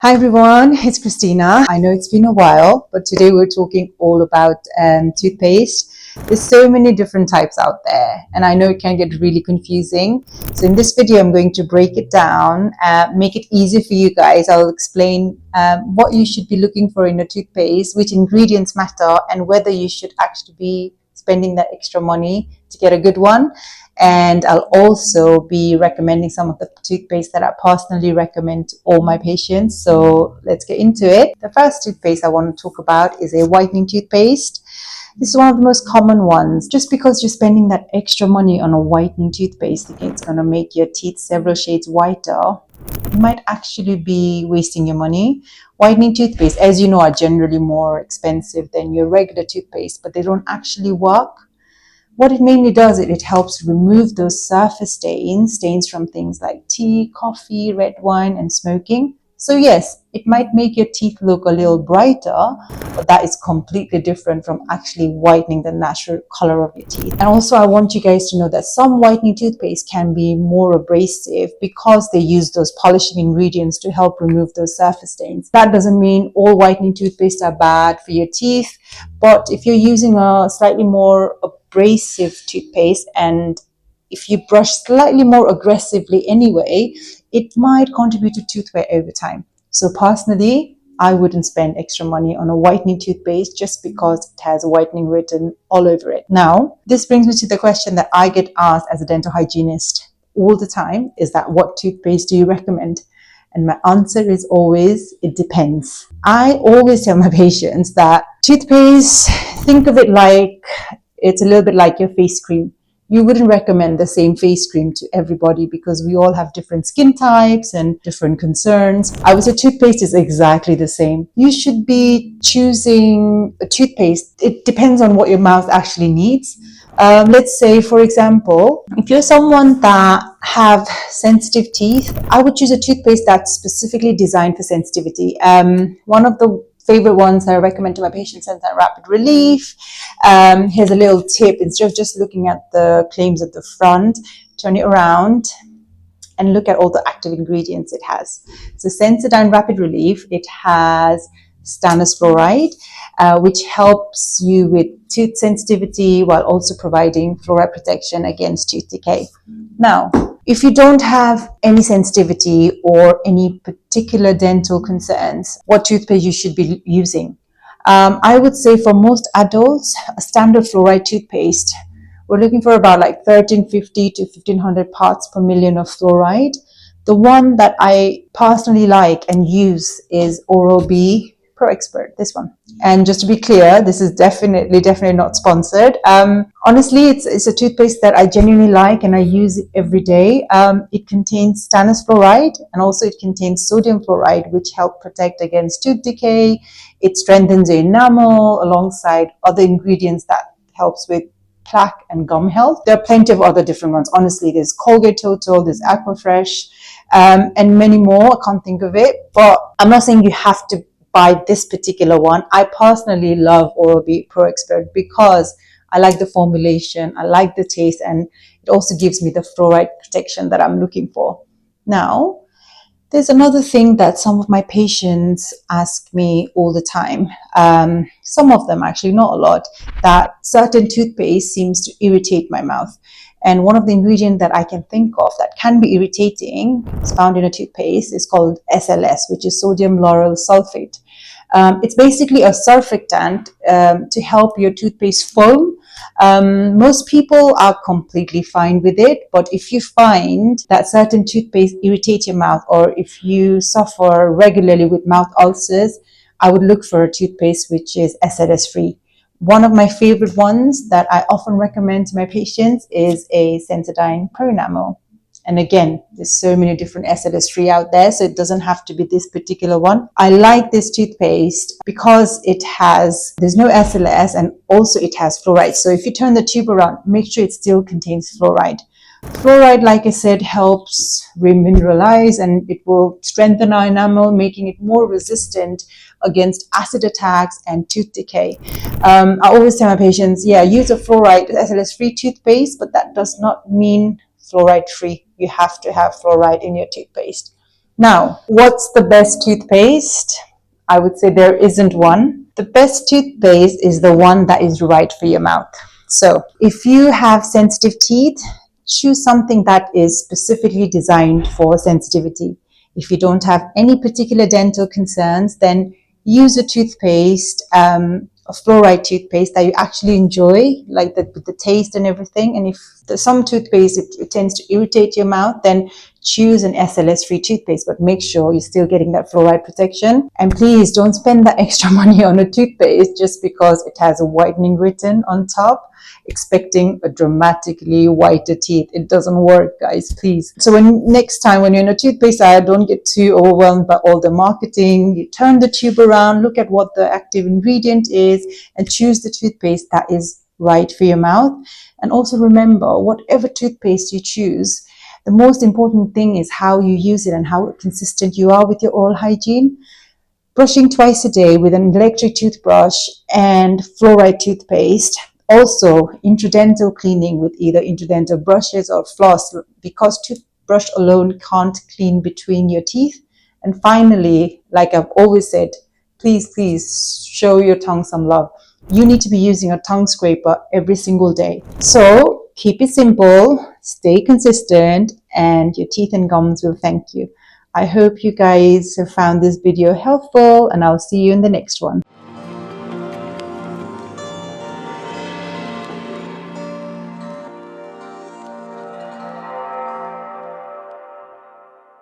Hi everyone, it's Christina. I know it's been a while, but today we're talking all about toothpaste. There's so many different types out there, and I know it can get really confusing. So in this video, I'm going to break it down, make it easy for you guys. I'll explain what you should be looking for in a toothpaste, which ingredients matter, and whether you should actually be spending that extra money to get a good one. And I'll also be recommending some of the toothpaste that I personally recommend to all my patients. So let's get into it. The first toothpaste I want to talk about is a whitening toothpaste. This is one of the most common ones. Just because you're spending that extra money on a whitening toothpaste, thinking it's going to make your teeth several shades whiter, you might actually be wasting your money. Whitening toothpaste, as you know, are generally more expensive than your regular toothpaste, but they don't actually work. What it mainly does, it helps remove those surface stains from things like tea, coffee, red wine, and smoking. So yes, it might make your teeth look a little brighter, but that is completely different from actually whitening the natural color of your teeth. And also I want you guys to know that some whitening toothpaste can be more abrasive because they use those polishing ingredients to help remove those surface stains. That doesn't mean all whitening toothpaste are bad for your teeth, but if you're using a slightly more abrasive toothpaste, and if you brush slightly more aggressively anyway, it might contribute to tooth wear over time. So personally, I wouldn't spend extra money on a whitening toothpaste just because it has whitening written all over it. Now, this brings me to the question that I get asked as a dental hygienist all the time, is that what toothpaste do you recommend? And my answer is always, it depends. I always tell my patients that toothpaste, think of it like it's a little bit like your face cream. You wouldn't recommend the same face cream to everybody because we all have different skin types and different concerns. I would say toothpaste is exactly the same. You should be choosing a toothpaste. It depends on what your mouth actually needs. Let's say, for example, if you're someone that have sensitive teeth, I would choose a toothpaste that's specifically designed for sensitivity. One of the favorite ones that I recommend to my patients is that Rapid Relief. Here's a little tip. Instead of just looking at the claims at the front, turn it around and look at all the active ingredients it has. So Sensodyne Rapid Relief, it has stannous fluoride, which helps you with tooth sensitivity while also providing fluoride protection against tooth decay. Now, if you don't have any sensitivity or any particular dental concerns, what toothpaste you should be using? I would say for most adults, a standard fluoride toothpaste, we're looking for about like 1350 to 1500 parts per million of fluoride. The one that I personally like and use is Oral-B Pro Expert, this one. And just to be clear, this is definitely not sponsored. Honestly, it's a toothpaste that I genuinely like and I use it every day. It contains stannous fluoride and also it contains sodium fluoride, which help protect against tooth decay. It strengthens the enamel alongside other ingredients that helps with plaque and gum health. There are plenty of other different ones. Honestly, there's Colgate Total, there's Aquafresh, and many more. I can't think of it, but I'm not saying you have to buy this particular one. I personally love Oral-B Pro Expert because I like the formulation, I like the taste, and it also gives me the fluoride protection that I'm looking for. Now, there's another thing that some of my patients ask me all the time. Some of them actually, not a lot, that certain toothpaste seems to irritate my mouth. And one of the ingredients that I can think of that can be irritating, is found in a toothpaste, is called SLS, which is sodium lauryl sulfate. It's basically a surfactant to help your toothpaste foam. Most people are completely fine with it, but if you find that certain toothpaste irritate your mouth, or if you suffer regularly with mouth ulcers, I would look for a toothpaste which is SLS free. One of my favorite ones that I often recommend to my patients is a Sensodyne Pro Enamel. And again, there's so many different SLS free out there, so it doesn't have to be this particular one. I like this toothpaste because there's no SLS, and also it has fluoride. So if you turn the tube around, make sure it still contains fluoride. Fluoride, like I said, helps remineralize and it will strengthen our enamel, making it more resistant against acid attacks and tooth decay. I always tell my patients, use a fluoride SLS-free toothpaste, but that does not mean fluoride-free. You have to have fluoride in your toothpaste. Now, what's the best toothpaste? I would say there isn't one. The best toothpaste is the one that is right for your mouth. So if you have sensitive teeth, choose something that is specifically designed for sensitivity. If you don't have any particular dental concerns, then use a toothpaste, a fluoride toothpaste that you actually enjoy, like the taste and everything. And if there's some toothpaste, it tends to irritate your mouth, then choose an SLS-free toothpaste, but make sure you're still getting that fluoride protection. And please don't spend that extra money on a toothpaste just because it has a whitening written on top, expecting a dramatically whiter teeth. It doesn't work, guys, please. So next time when you're in a toothpaste aisle, don't get too overwhelmed by all the marketing. You turn the tube around, look at what the active ingredient is, and choose the toothpaste that is right for your mouth. And also remember, whatever toothpaste you choose, the most important thing is how you use it and how consistent you are with your oral hygiene. Brushing twice a day with an electric toothbrush and fluoride toothpaste. Also, intradental cleaning with either intradental brushes or floss, because toothbrush alone can't clean between your teeth. And finally, like I've always said, please show your tongue some love. You need to be using a tongue scraper every single day. So keep it simple, stay consistent, and your teeth and gums will thank you. I hope you guys have found this video helpful, and I'll see you in the next one.